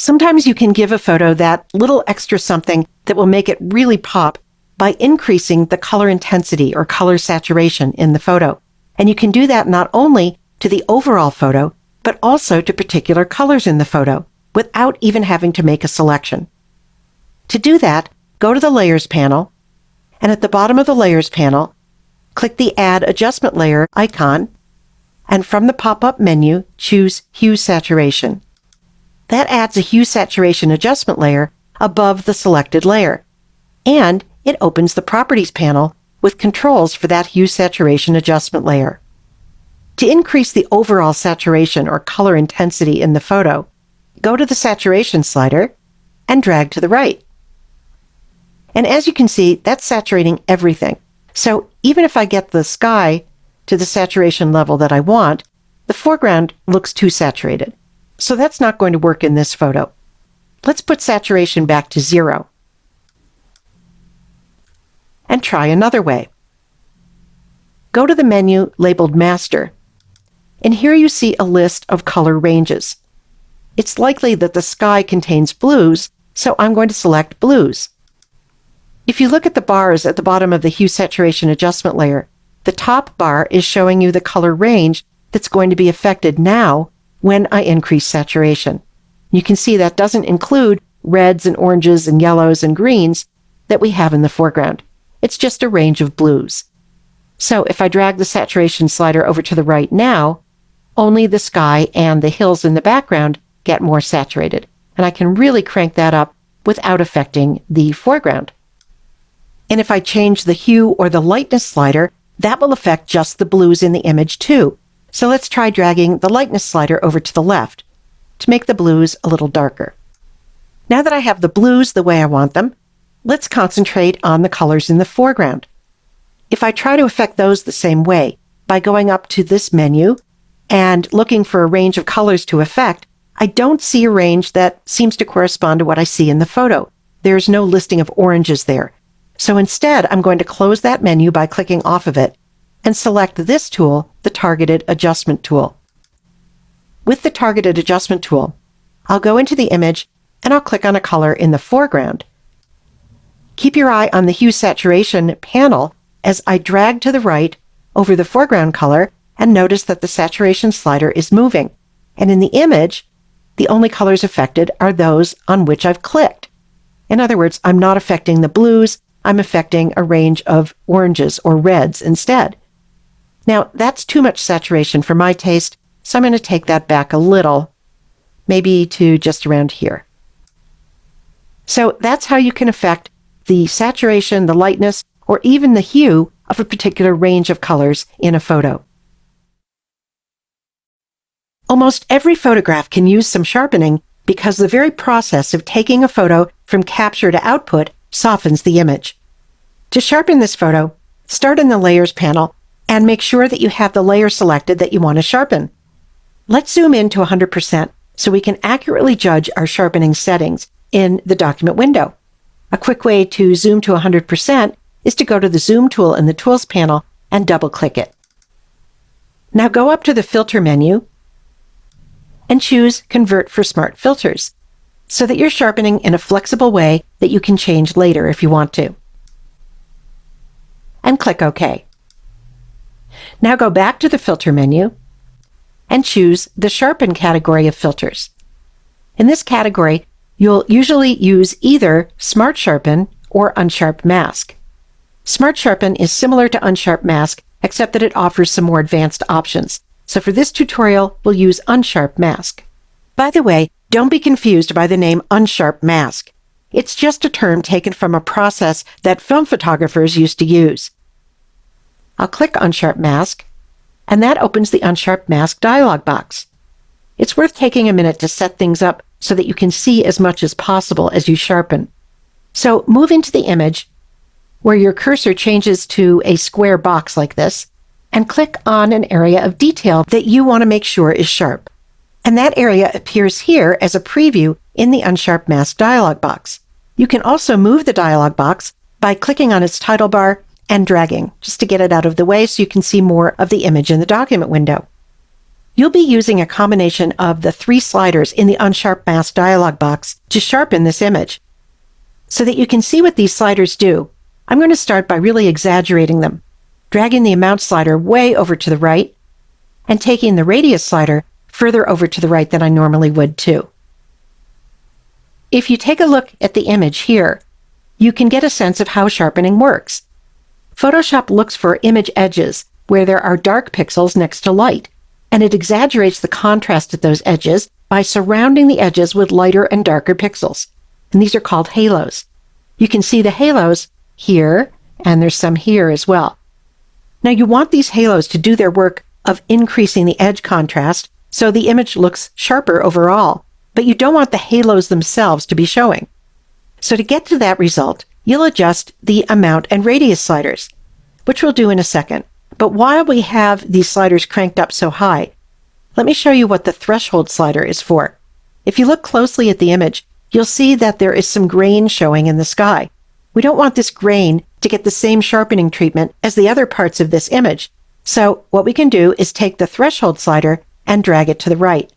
Sometimes you can give a photo that little extra something that will make it really pop by increasing the color intensity or color saturation in the photo. And you can do that not only to the overall photo, but also to particular colors in the photo without even having to make a selection. To do that, go to the Layers panel, and at the bottom of the Layers panel, click the Add Adjustment Layer icon, and from the pop-up menu, choose Hue Saturation. That adds a Hue Saturation adjustment layer above the selected layer, and it opens the Properties panel with controls for that Hue Saturation adjustment layer. To increase the overall saturation or color intensity in the photo, go to the Saturation slider and drag to the right. And as you can see, that's saturating everything. So even if I get the sky to the saturation level that I want, the foreground looks too saturated. So that's not going to work in this photo. Let's put saturation back to 0. And try another way. Go to the menu labeled Master, and here you see a list of color ranges. It's likely that the sky contains blues, so I'm going to select blues. If you look at the bars at the bottom of the Hue Saturation adjustment layer, the top bar is showing you the color range that's going to be affected now when I increase saturation. You can see that doesn't include reds and oranges and yellows and greens that we have in the foreground. It's just a range of blues. So if I drag the saturation slider over to the right now, only the sky and the hills in the background get more saturated, and I can really crank that up without affecting the foreground. And if I change the hue or the lightness slider, that will affect just the blues in the image too. So let's try dragging the lightness slider over to the left to make the blues a little darker. Now that I have the blues the way I want them, let's concentrate on the colors in the foreground. If I try to affect those the same way by going up to this menu and looking for a range of colors to affect, I don't see a range that seems to correspond to what I see in the photo. There's no listing of oranges there. So instead, I'm going to close that menu by clicking off of it and select this tool, the Targeted Adjustment tool. With the Targeted Adjustment tool, I'll go into the image and I'll click on a color in the foreground. Keep your eye on the Hue Saturation panel as I drag to the right over the foreground color and notice that the saturation slider is moving. And in the image, the only colors affected are those on which I've clicked. In other words, I'm not affecting the blues, I'm affecting a range of oranges or reds instead. Now, that's too much saturation for my taste, so I'm going to take that back a little, maybe to just around here. So that's how you can affect the saturation, the lightness, or even the hue of a particular range of colors in a photo. Almost every photograph can use some sharpening because the very process of taking a photo from capture to output softens the image. To sharpen this photo, start in the Layers panel and make sure that you have the layer selected that you want to sharpen. Let's zoom in to 100% so we can accurately judge our sharpening settings in the document window. A quick way to zoom to 100% is to go to the Zoom tool in the Tools panel and double-click it. Now go up to the Filter menu and choose Convert for Smart Filters so that you're sharpening in a flexible way that you can change later if you want to. And click OK. Now go back to the Filter menu and choose the Sharpen category of filters. In this category, you'll usually use either Smart Sharpen or Unsharp Mask. Smart Sharpen is similar to Unsharp Mask, except that it offers some more advanced options. So for this tutorial, we'll use Unsharp Mask. By the way, don't be confused by the name Unsharp Mask. It's just a term taken from a process that film photographers used to use. I'll click Unsharp Mask, and that opens the Unsharp Mask dialog box. It's worth taking a minute to set things up so that you can see as much as possible as you sharpen. So move into the image where your cursor changes to a square box like this, and click on an area of detail that you want to make sure is sharp. And that area appears here as a preview in the Unsharp Mask dialog box. You can also move the dialog box by clicking on its title bar and dragging, just to get it out of the way so you can see more of the image in the document window. You'll be using a combination of the 3 sliders in the Unsharp Mask dialog box to sharpen this image. So that you can see what these sliders do, I'm going to start by really exaggerating them, dragging the amount slider way over to the right, and taking the radius slider further over to the right than I normally would too. If you take a look at the image here, you can get a sense of how sharpening works. Photoshop looks for image edges where there are dark pixels next to light, and it exaggerates the contrast at those edges by surrounding the edges with lighter and darker pixels. And these are called halos. You can see the halos here, and there's some here as well. Now you want these halos to do their work of increasing the edge contrast so the image looks sharper overall, but you don't want the halos themselves to be showing. So to get to that result, you'll adjust the amount and radius sliders, which we'll do in a second. But while we have these sliders cranked up so high, let me show you what the threshold slider is for. If you look closely at the image, you'll see that there is some grain showing in the sky. We don't want this grain to get the same sharpening treatment as the other parts of this image. So what we can do is take the threshold slider and drag it to the right.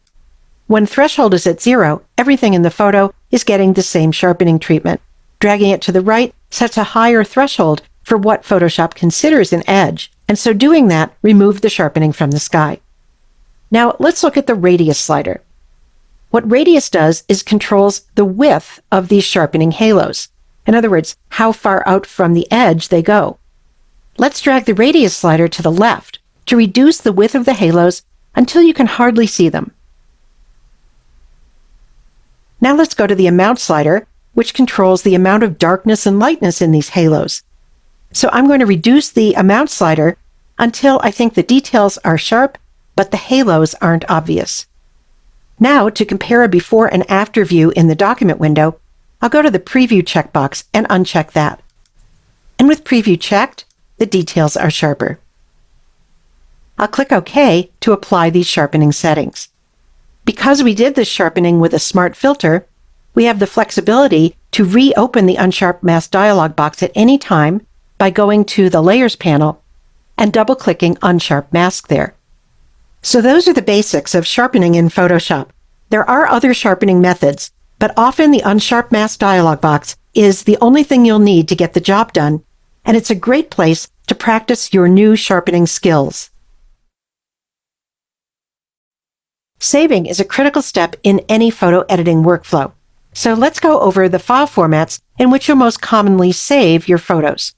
When threshold is at 0, everything in the photo is getting the same sharpening treatment. Dragging it to the right sets a higher threshold for what Photoshop considers an edge, and so doing that removed the sharpening from the sky. Now let's look at the radius slider. What radius does is controls the width of these sharpening halos. In other words, how far out from the edge they go. Let's drag the radius slider to the left to reduce the width of the halos until you can hardly see them. Now let's go to the amount slider, which controls the amount of darkness and lightness in these halos. So I'm going to reduce the amount slider until I think the details are sharp, but the halos aren't obvious. Now, to compare a before and after view in the document window, I'll go to the Preview checkbox and uncheck that. And with Preview checked, the details are sharper. I'll click OK to apply these sharpening settings. Because we did this sharpening with a smart filter, we have the flexibility to reopen the Unsharp Mask dialog box at any time by going to the Layers panel and double-clicking Unsharp Mask there. So those are the basics of sharpening in Photoshop. There are other sharpening methods, but often the Unsharp Mask dialog box is the only thing you'll need to get the job done, and it's a great place to practice your new sharpening skills. Saving is a critical step in any photo editing workflow. So let's go over the file formats in which you'll most commonly save your photos.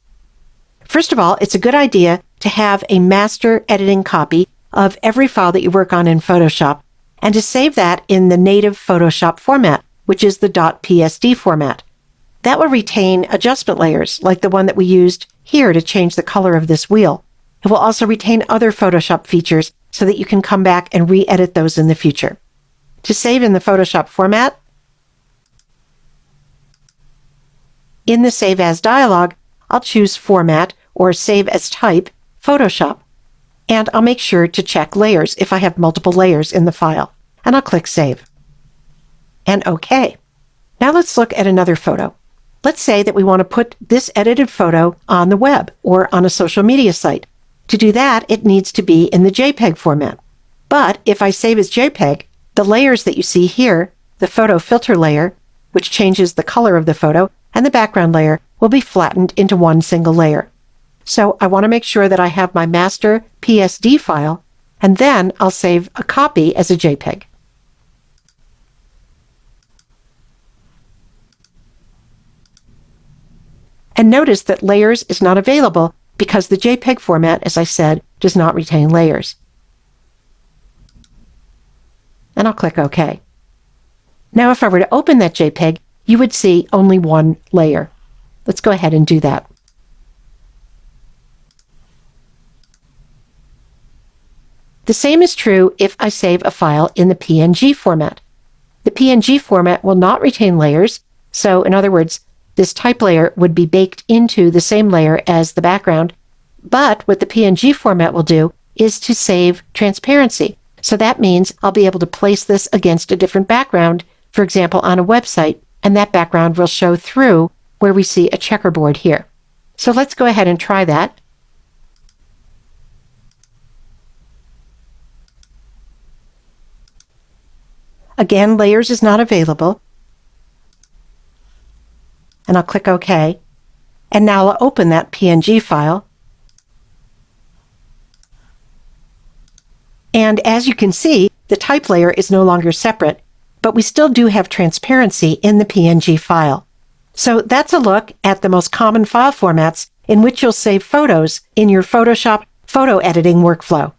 First of all, it's a good idea to have a master editing copy of every file that you work on in Photoshop, and to save that in the native Photoshop format, which is the .psd format. That will retain adjustment layers, like the one that we used here to change the color of this wheel. It will also retain other Photoshop features so that you can come back and re-edit those in the future. To save in the Photoshop format, in the Save As dialog, I'll choose Format or Save As Type, Photoshop, and I'll make sure to check Layers if I have multiple layers in the file, and I'll click Save. And OK. Now let's look at another photo. Let's say that we want to put this edited photo on the web or on a social media site. To do that, it needs to be in the JPEG format. But if I save as JPEG, the layers that you see here, the photo filter layer, which changes the color of the photo, and the background layer will be flattened into one single layer. So I want to make sure that I have my master PSD file, and then I'll save a copy as a JPEG. And notice that layers is not available because the JPEG format, as I said, does not retain layers. And I'll click OK. Now if I were to open that JPEG, you would see only one layer. Let's go ahead and do that. The same is true if I save a file in the PNG format. The PNG format will not retain layers, so in other words, this type layer would be baked into the same layer as the background, but what the PNG format will do is to save transparency. So that means I'll be able to place this against a different background, for example, on a website, and that background will show through where we see a checkerboard here. So let's go ahead and try that. Again, layers is not available. And I'll click OK. And now I'll open that PNG file. And as you can see, the type layer is no longer separate, but we still do have transparency in the PNG file. So that's a look at the most common file formats in which you'll save photos in your Photoshop photo editing workflow.